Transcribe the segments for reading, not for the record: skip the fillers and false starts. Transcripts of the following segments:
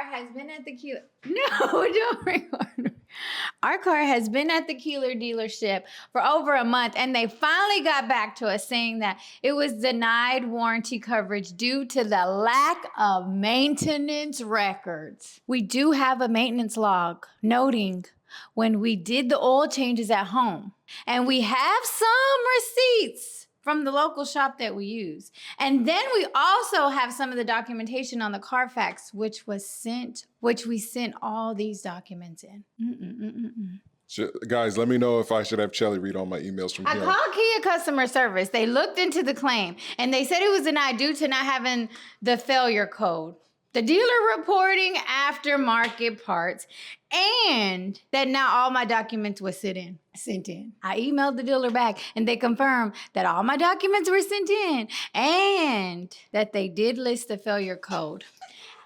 car has been at the Keeler. No, don't record. Our car has been at the Keeler dealership for over a month, and they finally got back to us saying that it was denied warranty coverage due to the lack of maintenance records. We do have a maintenance log noting when we did the oil changes at home, and we have some receipts from the local shop that we use. And then we also have some of the documentation on the Carfax, which we sent all these documents in. Guys, let me know if I should have Chelly read all my emails from here. I called Kia customer service. They looked into the claim and they said it was denied due to not having the failure code, the dealer reporting aftermarket parts, and that now all my documents were sent in. I emailed the dealer back and they confirmed that all my documents were sent in and that they did list the failure code.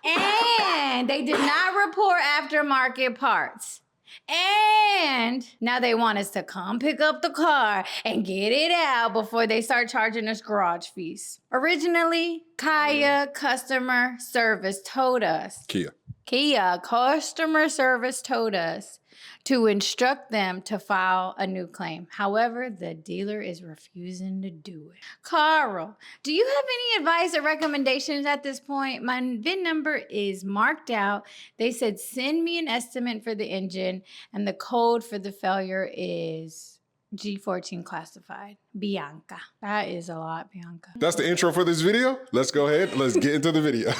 And they did not report aftermarket parts. And now they want us to come pick up the car and get it out before they start charging us garage fees. Originally, Kia customer service told us. Kia customer service told us to instruct them to file a new claim. However, the dealer is refusing to do it. Carl, do you have any advice or recommendations at this point? My VIN number is marked out. They said send me an estimate for the engine, and the code for the failure is G14 classified. Bianca. That is a lot, Bianca. That's the intro for this video. Let's go ahead. Let's get into the video.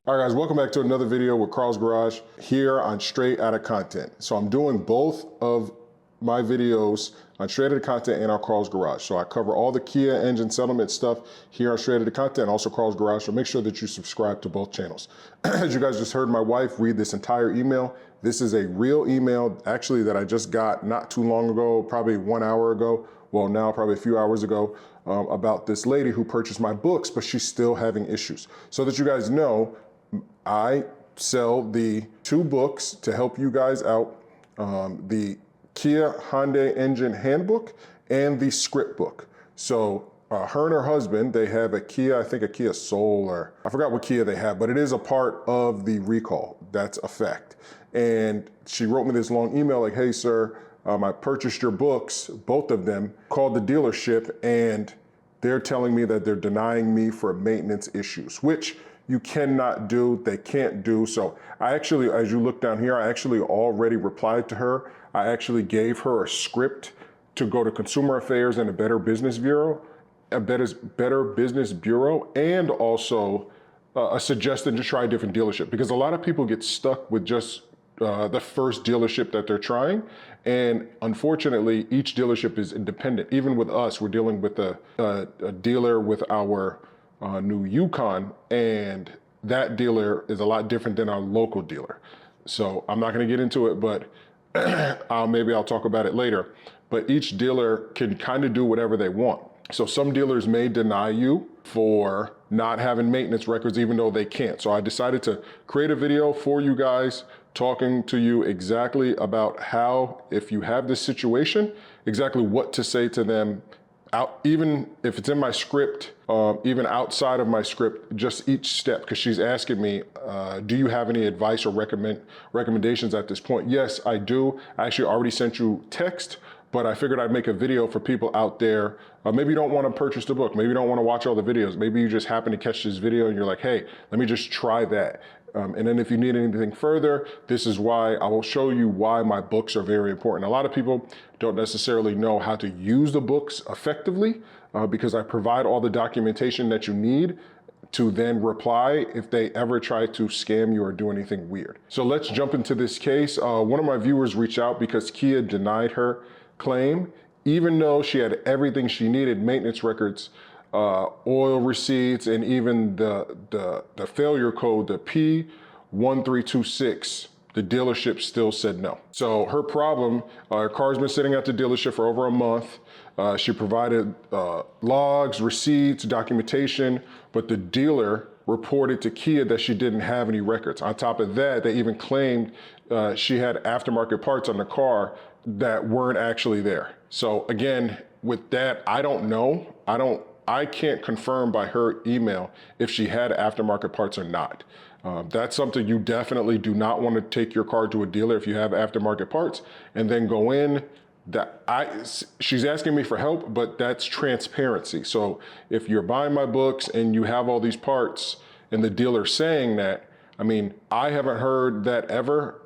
All right, guys, welcome back to another video with Carl's Garage here on Straight Outta Content. So I'm doing both of my videos on Straight Outta Content and on Carl's Garage. So I cover all the Kia engine settlement stuff here on Straight Outta Content and also Carl's Garage. So make sure that you subscribe to both channels. As you guys just heard my wife read this entire email, this is a real email actually that I just got not too long ago, probably 1 hour ago. Well, now probably a few hours ago, about this lady who purchased my books, but she's still having issues. So that you guys know, I sell the 2 books to help you guys out, the Kia Hyundai Engine Handbook and the Script Book. So her and her husband, they have a Kia, I think a Kia Soul, or I forgot what Kia they have, but it is a part of the recall. That's a fact. And she wrote me this long email like, hey sir, I purchased your books, both of them, called the dealership, and they're telling me that they're denying me for maintenance issues, which you cannot do, they can't do. So I actually, as you look down here, I actually already replied to her. I actually gave her a script to go to Consumer Affairs and the Better Business Bureau, and also a suggestion to try a different dealership, because a lot of people get stuck with just the first dealership that they're trying. And unfortunately, each dealership is independent. Even with us, we're dealing with a dealer with our new Yukon, and that dealer is a lot different than our local dealer. So I'm not gonna get into it, but maybe I'll talk about it later. But each dealer can kind of do whatever they want. So some dealers may deny you for not having maintenance records, even though they can't. So I decided to create a video for you guys, talking to you exactly about how, if you have this situation, exactly what to say to them, even if it's in my script, even outside of my script, just each step, because she's asking me, do you have any advice or recommendations at this point? Yes, I do. I actually already sent you text, but I figured I'd make a video for people out there. Maybe you don't want to purchase the book. Maybe you don't want to watch all the videos. Maybe you just happen to catch this video and you're like, hey, let me just try that. And then if you need anything further, this is why I will show you why my books are very important. A lot of people don't necessarily know how to use the books effectively because I provide all the documentation that you need to then reply if they ever try to scam you or do anything weird. So let's jump into this case. One of my viewers reached out because Kia denied her claim, even though she had everything she needed, maintenance records, oil receipts, and even the failure code, the P1326, the dealership still said no. So her problem, her car's been sitting at the dealership for over a month. She provided logs, receipts, documentation, but the dealer reported to Kia that she didn't have any records. On top of that, they even claimed she had aftermarket parts on the car that weren't actually there. So again, with that, I don't know. I can't confirm by her email if she had aftermarket parts or not. That's something you definitely do not want to take your car to a dealer if you have aftermarket parts and then go in. She's asking me for help, but that's transparency. So if you're buying my books and you have all these parts and the dealer's saying that, I mean, I haven't heard that ever.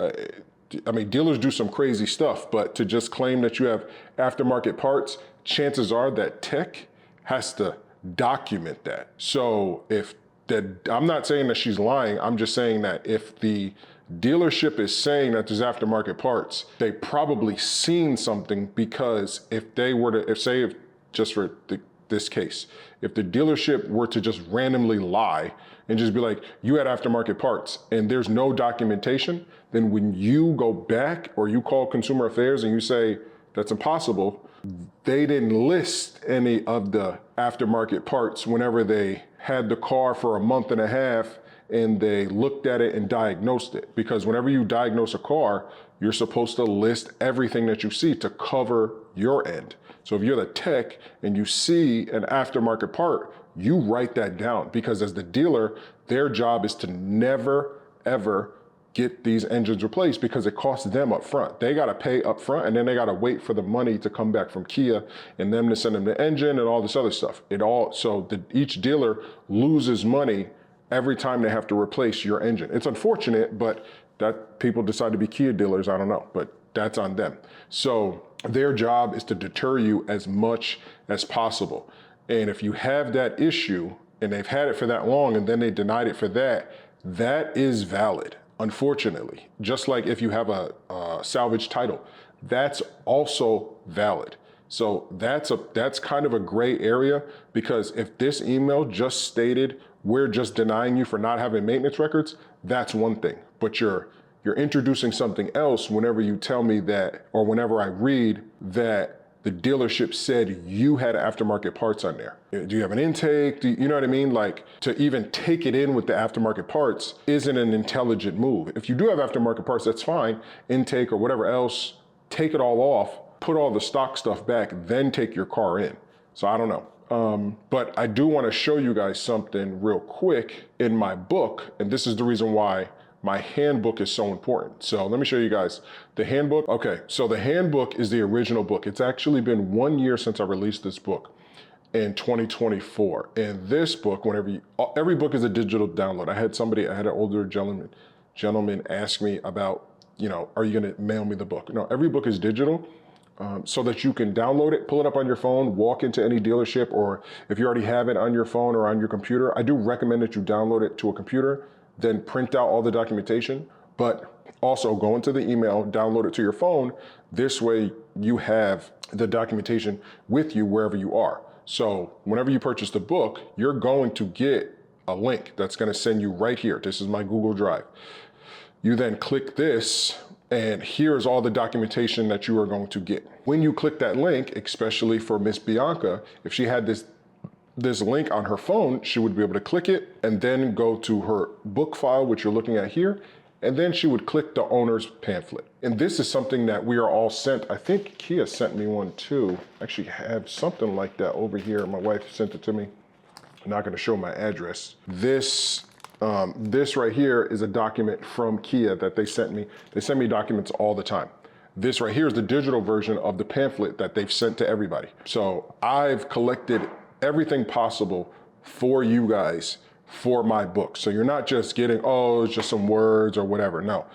I mean, dealers do some crazy stuff, but to just claim that you have aftermarket parts, chances are that tech has to document that. So if that, I'm not saying that she's lying, I'm just saying that if the dealership is saying that there's aftermarket parts, they probably seen something, because if they were to, if just for this case, if the dealership were to just randomly lie and just be like, you had aftermarket parts and there's no documentation, then when you go back or you call consumer affairs and you say that's impossible, they didn't list any of the aftermarket parts whenever they had the car for a month and a half and they looked at it and diagnosed it. Because whenever you diagnose a car, you're supposed to list everything that you see to cover your end. So if you're the tech and you see an aftermarket part, you write that down, because as the dealer, their job is to never, ever get these engines replaced, because it costs them up front. They got to pay up front, and then they got to wait for the money to come back from Kia and them to send them the engine and all this other stuff. Each dealer loses money every time they have to replace your engine. It's unfortunate, but that people decide to be Kia dealers, I don't know, but that's on them. So their job is to deter you as much as possible. And if you have that issue and they've had it for that long and then they denied it for that, that is valid, unfortunately. Just like if you have a salvage title, that's also valid. So that's kind of a gray area, because if this email just stated, we're just denying you for not having maintenance records, that's one thing. But you're introducing something else whenever you tell me that, or whenever I read that the dealership said you had aftermarket parts on there. Do you have an intake? You know what I mean? Like, to even take it in with the aftermarket parts isn't an intelligent move. If you do have aftermarket parts, that's fine. Intake or whatever else, take it all off, put all the stock stuff back, then take your car in. So I don't know. But I do want to show you guys something real quick in my book, and this is the reason why my handbook is so important. So let me show you guys the handbook. Okay, so the handbook is the original book. It's actually been 1 year since I released this book in 2024. And this book, every book is a digital download. I had an older gentleman ask me about, are you gonna mail me the book? No, every book is digital. So that you can download it, pull it up on your phone, walk into any dealership, or if you already have it on your phone or on your computer, I do recommend that you download it to a computer, then print out all the documentation, but also go into the email, download it to your phone. This way you have the documentation with you wherever you are. So whenever you purchase the book, you're going to get a link that's going to send you right here. This is my Google Drive. You then click this, and here's all the documentation that you are going to get. When you click that link, especially for Miss Bianca, if she had this link on her phone, she would be able to click it and then go to her book file, which you're looking at here, and then she would click the owner's pamphlet. And this is something that we are all sent. I think Kia sent me one too. I actually have something like that over here. My wife sent it to me. I'm not gonna show my address. This right here is a document from Kia that they sent me. They send me documents all the time. This right here is the digital version of the pamphlet that they've sent to everybody. So I've collected everything possible for you guys for my book. So you're not just getting, oh, it's just some words or whatever. No,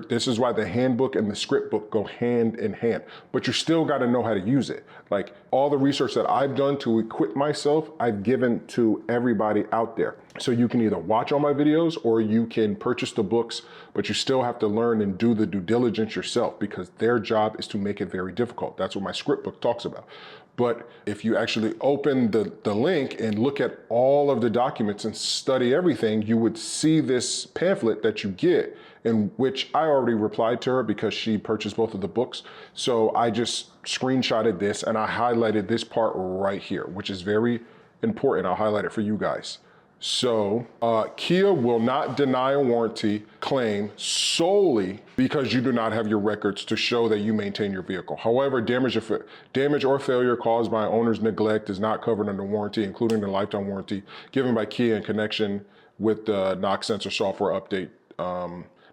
this is why the handbook and the script book go hand in hand, but you still got to know how to use it. Like, all the research that I've done to equip myself, I've given to everybody out there. So you can either watch all my videos or you can purchase the books, but you still have to learn and do the due diligence yourself, because their job is to make it very difficult. That's what my script book talks about. But if you actually open the link and look at all of the documents and study everything, you would see this pamphlet that you get, in which I already replied to her because she purchased both of the books. So I just screenshotted this and I highlighted this part right here, which is very important. I'll highlight it for you guys. So Kia will not deny a warranty claim solely because you do not have your records to show that you maintain your vehicle. However, damage or failure caused by owner's neglect is not covered under warranty, including the lifetime warranty given by Kia in connection with the knock sensor software update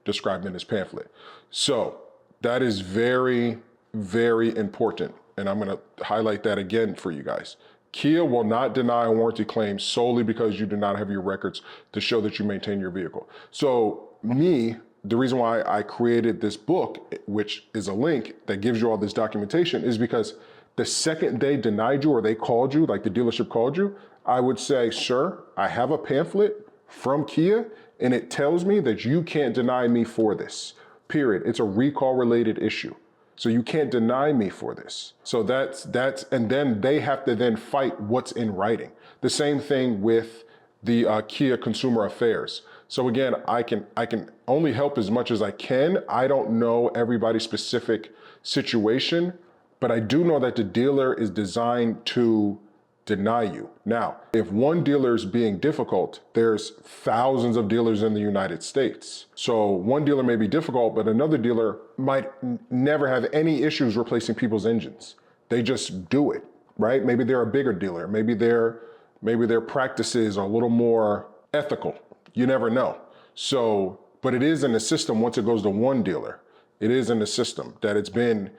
described in this pamphlet. So that is very, very important. And I'm going to highlight that again for you guys. Kia will not deny a warranty claim solely because you do not have your records to show that you maintain your vehicle. So the reason why I created this book, which is a link that gives you all this documentation, is because the second they denied you or they called you, like the dealership called you, I would say, sir, I have a pamphlet from Kia and it tells me that you can't deny me for this, period. It's a recall related issue. So you can't deny me for this. So that's, and then they have to then fight what's in writing. The same thing with the Kia Consumer Affairs. So again, I can only help as much as I can. I don't know everybody's specific situation, but I do know that the dealer is designed to deny you. Now, if one dealer is being difficult, there's thousands of dealers in the United States. So one dealer may be difficult, but another dealer might never have any issues replacing people's engines. They just do it, right? Maybe they're a bigger dealer. Maybe their practices are a little more ethical. You never know. So, but it is in the system once it goes to one dealer. It is in the system that it's been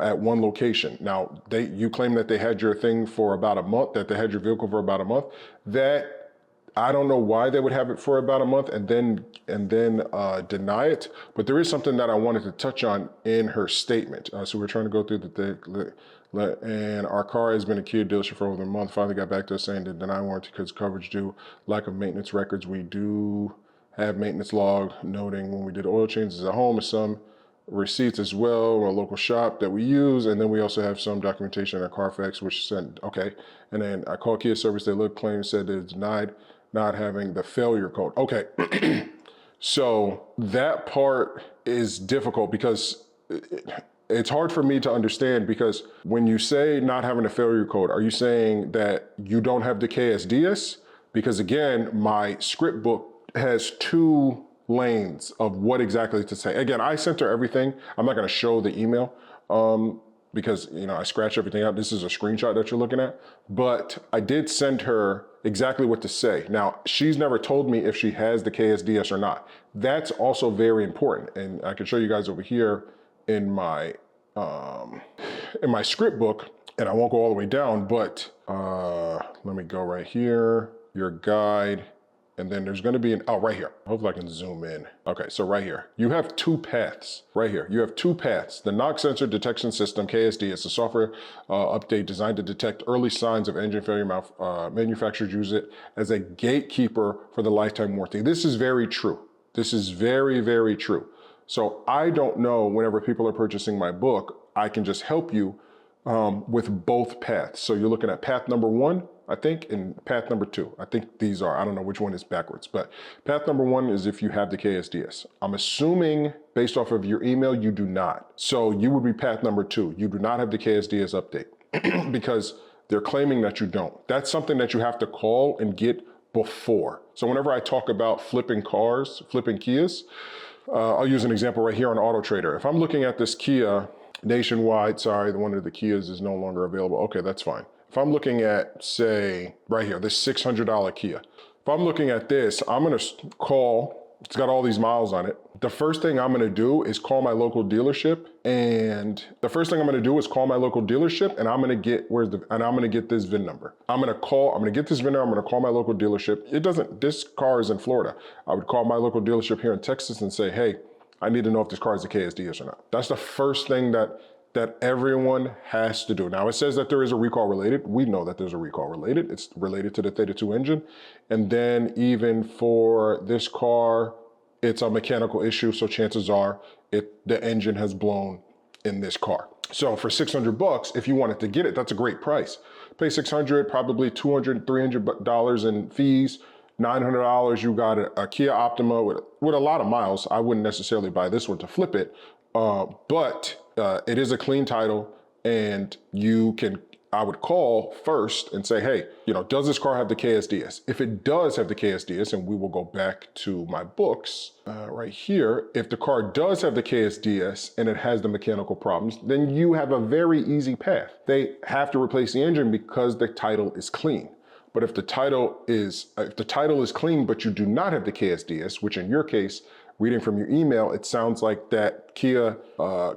at one location. Now, you claim that they had your thing for about a month, that they had your vehicle for about a month. That, I don't know why they would have it for about a month and then deny it. But there is something that I wanted to touch on in her statement. So we're trying to go through and our car has been a Kia dealership for over a month. Finally got back to us saying to deny warranty because coverage due lack of maintenance records. We do have maintenance log noting when we did oil changes at home and some receipts as well, or a local shop that we use, and then we also have some documentation at Carfax, which sent okay. And then I called Kia Service. They looked, claimed, said they denied not having the failure code. Okay, so that part is difficult because it's hard for me to understand because when you say not having a failure code, are you saying that you don't have the KSDS? Because again, my script book has two lanes of what exactly to say. Again, I sent her everything. I'm not going to show the email because I scratched everything out. This is a screenshot that you're looking at, but I did send her exactly what to say. Now, she's never told me if she has the KSDS or not. That's also very important, and I can show you guys over here in my script book, and I won't go all the way down, but let me go right here, your guide. And then there's going to be right here. Hopefully I can zoom in. Okay, so right here, you have two paths. Right here, you have two paths. The knock sensor detection system, KSD, is a software update designed to detect early signs of engine failure. Manufacturers use it as a gatekeeper for the lifetime warranty. This is very true. This is very, very true. So I don't know, whenever people are purchasing my book, I can just help you with both paths. So you're looking at path number 1, I think, and path number 2. I think these are, I don't know which one is backwards, but path number 1 is if you have the KSDS. I'm assuming based off of your email, you do not. So you would be path number 2. You do not have the KSDS update because they're claiming that you don't. That's something that you have to call and get before. So whenever I talk about flipping cars, flipping Kias, I'll use an example right here on Auto Trader. If I'm looking at this Kia nationwide, sorry, the one of the Kias is no longer available. Okay, that's fine. If I'm looking at, say, right here, this $600 Kia. If I'm looking at this, I'm gonna call, it's got all these miles on it. The first thing I'm gonna do is call my local dealership, and I'm gonna get, I'm gonna get this VIN number. I'm gonna get this VIN number, I'm gonna call my local dealership. This car is in Florida. I would call my local dealership here in Texas and say, hey, I need to know if this car is a KSDS or not. That's the first thing that everyone has to do. Now it says that there is a recall related. We know that there's a recall related. It's related to the Theta 2 engine. And then even for this car, it's a mechanical issue. So chances are the engine has blown in this car. So for $600, if you wanted to get it, that's a great price. Pay $600, probably $200, $300 in fees. $900, you got a Kia Optima with a lot of miles. I wouldn't necessarily buy this one to flip it, but it is a clean title, and you can I would call first and say, hey, does this car have the KSDS? If it does have the KSDS, and we will go back to my books right here, if the car does have the KSDS and it has the mechanical problems, then you have a very easy path. They have to replace the engine because the title is clean. But if the title is clean, but you do not have the KSDS, which in your case, reading from your email, it sounds like that Kia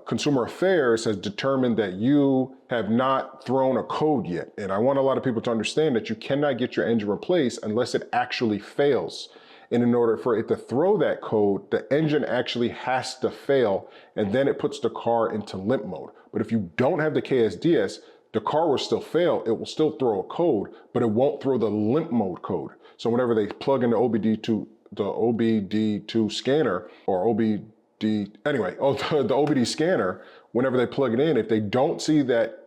Consumer Affairs has determined that you have not thrown a code yet. And I want a lot of people to understand that you cannot get your engine replaced unless it actually fails. And in order for it to throw that code, the engine actually has to fail, and then it puts the car into limp mode. But if you don't have the KSDS, the car will still fail. It will still throw a code, but it won't throw the limp mode code. So whenever they plug in the OBD2 scanner or the OBD scanner, whenever they plug it in, if they don't see that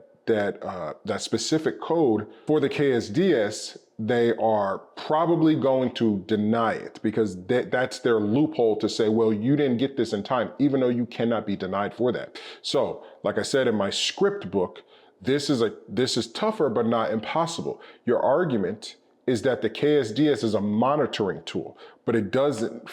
specific code for the KSDS, they are probably going to deny it because that's their loophole to say, well, you didn't get this in time, even though you cannot be denied for that. So, like I said in my script book, this is tougher, but not impossible. Your argument is that the KSDS is a monitoring tool, but it doesn't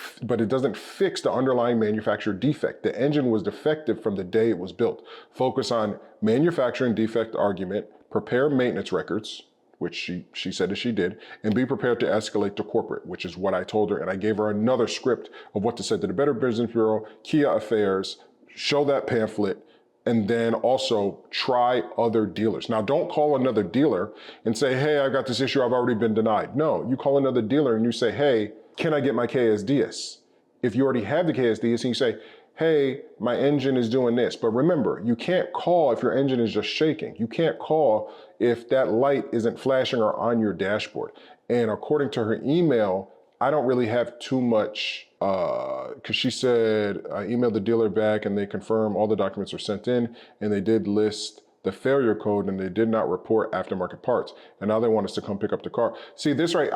fix the underlying manufacturer defect. The engine was defective from the day it was built. Focus on manufacturing defect argument, prepare maintenance records, which she said that she did, and be prepared to escalate to corporate, which is what I told her. And I gave her another script of what to say to the Better Business Bureau, Kia Affairs, show that pamphlet, and then also try other dealers. Now, don't call another dealer and say, hey, I got this issue, I've already been denied. No, you call another dealer and you say, hey, can I get my KSDS? If you already have the KSDS and you say, hey, my engine is doing this. But remember, you can't call if your engine is just shaking. You can't call if that light isn't flashing or on your dashboard. And according to her email, I don't really have too much, because she said, I emailed the dealer back and they confirm all the documents are sent in and they did list the failure code and they did not report aftermarket parts. And now they want us to come pick up the car. See this, right?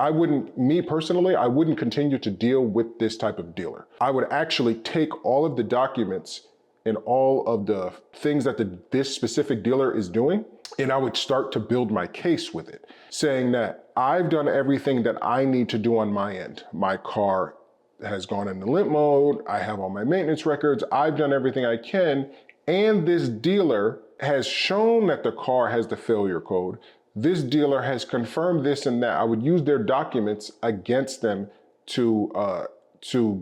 Me personally, I wouldn't continue to deal with this type of dealer. I would actually take all of the documents and all of the things that this specific dealer is doing, and I would start to build my case with it, saying that I've done everything that I need to do on my end. My car has gone into limp mode. I have all my maintenance records. I've done everything I can. And this dealer has shown that the car has the failure code. This dealer has confirmed this and that. I would use their documents against them to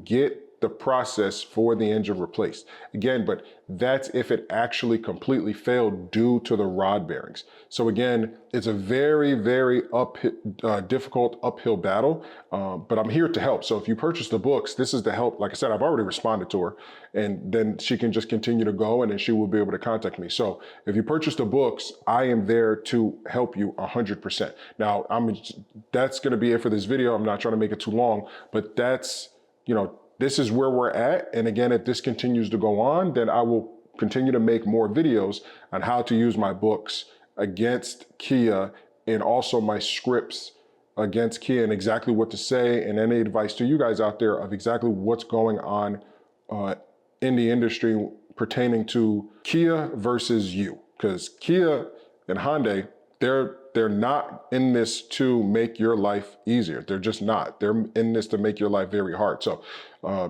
get the process for the engine replaced. Again, but that's if it actually completely failed due to the rod bearings. So again, it's a very, very difficult uphill battle, but I'm here to help. So if you purchase the books, this is the help. Like I said, I've already responded to her, and then she can just continue to go and then she will be able to contact me. So if you purchase the books, I am there to help you 100%. Now, that's gonna be it for this video. I'm not trying to make it too long, but that's, this is where we're at. And again, if this continues to go on, then I will continue to make more videos on how to use my books against Kia and also my scripts against Kia and exactly what to say and any advice to you guys out there of exactly what's going on in the industry pertaining to Kia versus you. Because Kia and Hyundai, they're not in this to make your life easier. They're just not. They're in this to make your life very hard. So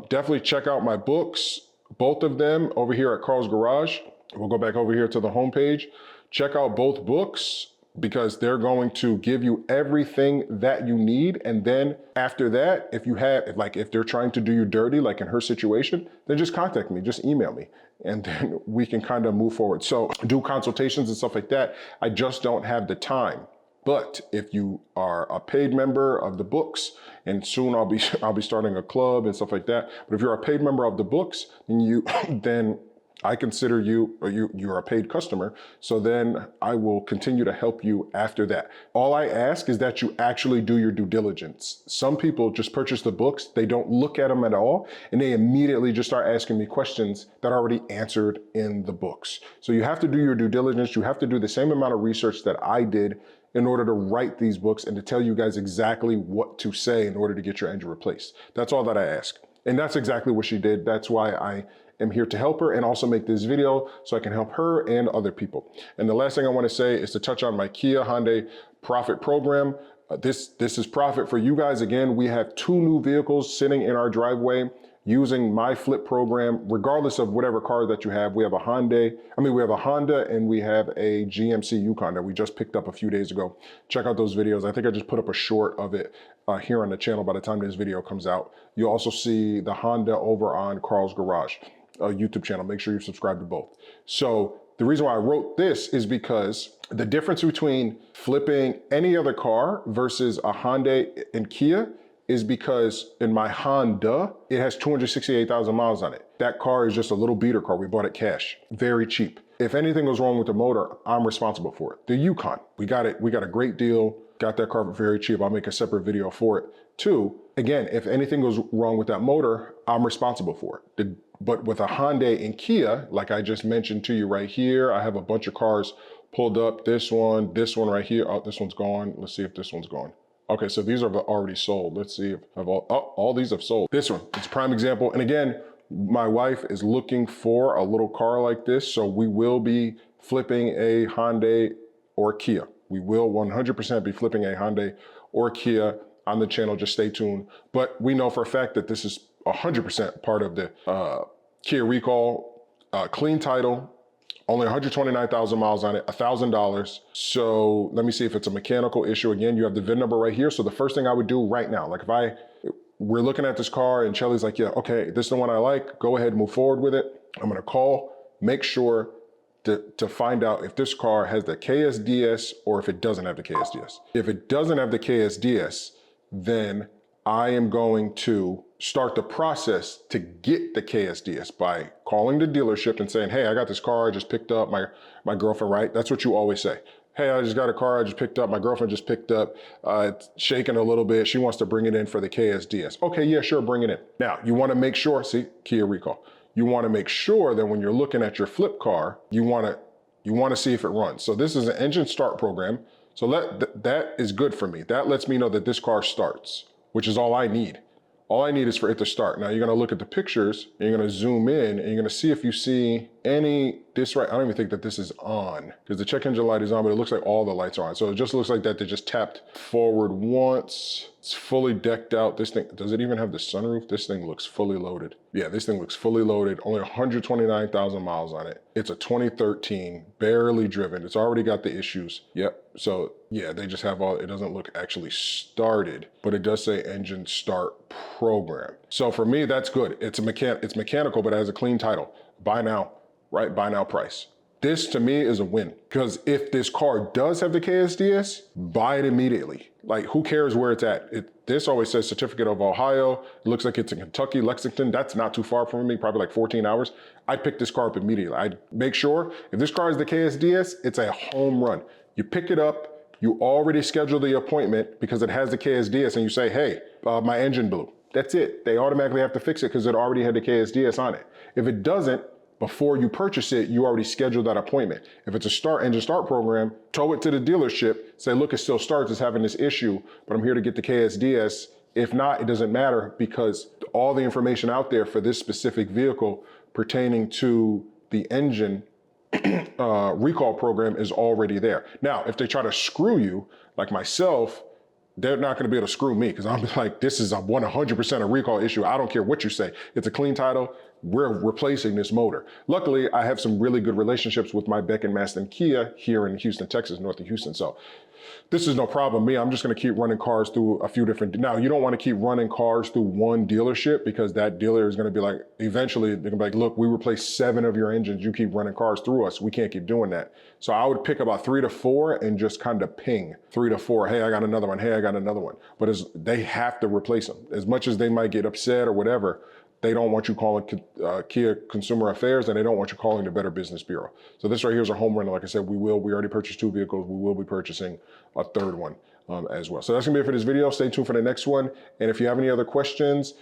definitely check out my books, both of them over here at Carl's Garage. We'll go back over here to the homepage. Check out both books because they're going to give you everything that you need. And then after that, if they're trying to do you dirty, like in her situation, then just contact me, just email me. And then we can kind of move forward. So do consultations and stuff like that. I just don't have the time. But if you are a paid member of the books, and soon I'll be starting a club and stuff like that. But if you're a paid member of the books, then I consider you're a paid customer. So then I will continue to help you after that. All I ask is that you actually do your due diligence. Some people just purchase the books, they don't look at them at all, and they immediately just start asking me questions that are already answered in the books. So you have to do your due diligence. You have to do the same amount of research that I did in order to write these books and to tell you guys exactly what to say in order to get your engine replaced. That's all that I ask. And that's exactly what she did. That's why I am here to help her and also make this video so I can help her and other people. And the last thing I want to say is to touch on my Kia Hyundai Profit Program. This is profit for you guys. Again, we have 2 new vehicles sitting in our driveway using my flip program, regardless of whatever car that you have. We have a Honda and we have a GMC Yukon that we just picked up a few days ago. Check out those videos. I think I just put up a short of it here on the channel by the time this video comes out. You'll also see the Honda over on Carl's Garage YouTube channel. Make sure you subscribe to both. So the reason why I wrote this is because the difference between flipping any other car versus a Hyundai and Kia is because in my Honda, it has 268,000 miles on it. That car is just a little beater car. We bought it cash, very cheap. If anything goes wrong with the motor, I'm responsible for it. The Yukon, we got a great deal, got that car for very cheap. I'll make a separate video for it. 2, again, if anything goes wrong with that motor, I'm responsible for it. But with a Hyundai and Kia, like I just mentioned to you right here, I have a bunch of cars pulled up. This one right here. Oh, this one's gone. Let's see if this one's gone. Okay, so these are already sold. Let's see if all these have sold. This one, it's a prime example. And again, my wife is looking for a little car like this. So we will be flipping a Hyundai or Kia. We will 100% be flipping a Hyundai or Kia on the channel. Just stay tuned. But we know for a fact that this is 100% part of the Kia recall, clean title, only 129,000 miles on it, $1,000. So let me see if it's a mechanical issue. Again, you have the VIN number right here. So the first thing I would do right now, like we're looking at this car and Shelly's like, yeah, okay, this is the one I like. Go ahead and move forward with it. I'm gonna call, make sure to find out if this car has the KSDS or if it doesn't have the KSDS. If it doesn't have the KSDS, then I am going to start the process to get the KSDS by calling the dealership and saying, hey, I got this car I just picked up, my girlfriend, right? That's what you always say. Hey, I just got a car I just picked up, my girlfriend just picked up, it's shaking a little bit, she wants to bring it in for the KSDS. Okay, yeah, sure, bring it in. Now, you wanna make sure, see, Kia recall. You wanna make sure that when you're looking at your flip car, you wanna see if it runs. So this is an engine start program. So that is good for me. That lets me know that this car starts, which is all I need. All I need is for it to start. Now you're gonna look at the pictures, and you're gonna zoom in, and you're gonna see if you see I don't even think that this is on, because the check engine light is on, but it looks like all the lights are on. So it just looks like that they just tapped forward once. It's fully decked out. This thing, does it even have the sunroof? This thing looks fully loaded. Yeah, this thing looks fully loaded, only 129,000 miles on it. It's a 2013, barely driven. It's already got the issues. Yep, so yeah, they just have it doesn't look actually started, but it does say engine start program. So for me, that's good. It's mechanical, but it has a clean title. Buy now, right? Buy now price. This to me is a win, because if this car does have the KSDS, buy it immediately. Like, who cares where it's at? This always says Certificate of Ohio. It looks like it's in Kentucky, Lexington. That's not too far from me, probably like 14 hours. I'd pick this car up immediately. I'd make sure if this car has the KSDS, it's a home run. You pick it up, you already schedule the appointment because it has the KSDS, and you say, hey, my engine blew. That's it. They automatically have to fix it because it already had the KSDS on it. If it doesn't, before you purchase it, you already scheduled that appointment. If it's a engine start program, tow it to the dealership, say, look, it still starts, it's having this issue, but I'm here to get the KSDS. If not, it doesn't matter, because all the information out there for this specific vehicle pertaining to the engine recall program is already there. Now, if they try to screw you, like myself, they're not gonna be able to screw me, because I'm like, this is a 100% a recall issue. I don't care what you say. It's a clean title. We're replacing this motor. Luckily, I have some really good relationships with my Beck & Maston Kia here in Houston, Texas, north of Houston. So this is no problem. Me, I'm just gonna keep running cars through a few different, now you don't wanna keep running cars through one dealership, because that dealer is gonna be like, eventually they're gonna be like, look, we replaced 7 of your engines. You keep running cars through us. We can't keep doing that. So I would pick about 3 to 4 and just kind of ping 3 to 4. Hey, I got another one. Hey, I got another one. But they have to replace them. As much as they might get upset or whatever, they don't want you calling Kia Consumer Affairs, and they don't want you calling the Better Business Bureau. So this right here is a home run. Like I said, we already purchased 2 vehicles. We will be purchasing a 3rd one as well. So that's gonna be it for this video. Stay tuned for the next one. And if you have any other questions,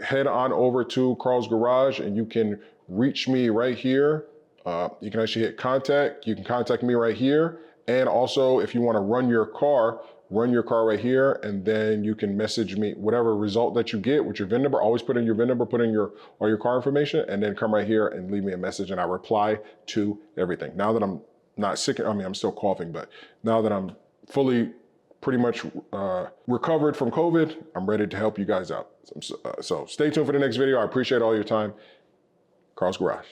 head on over to Carl's Garage, and you can reach me right here. You can actually hit contact. You can contact me right here. And also, if you wanna run your car run your car right here, and then you can message me whatever result that you get with your VIN number. Always put in your VIN number, put in all your car information, and then come right here and leave me a message, and I reply to everything. Now that I'm not sick, I mean, I'm still coughing, but now that I'm fully pretty much recovered from COVID, I'm ready to help you guys out. So stay tuned for the next video. I appreciate all your time. Carl's Garage.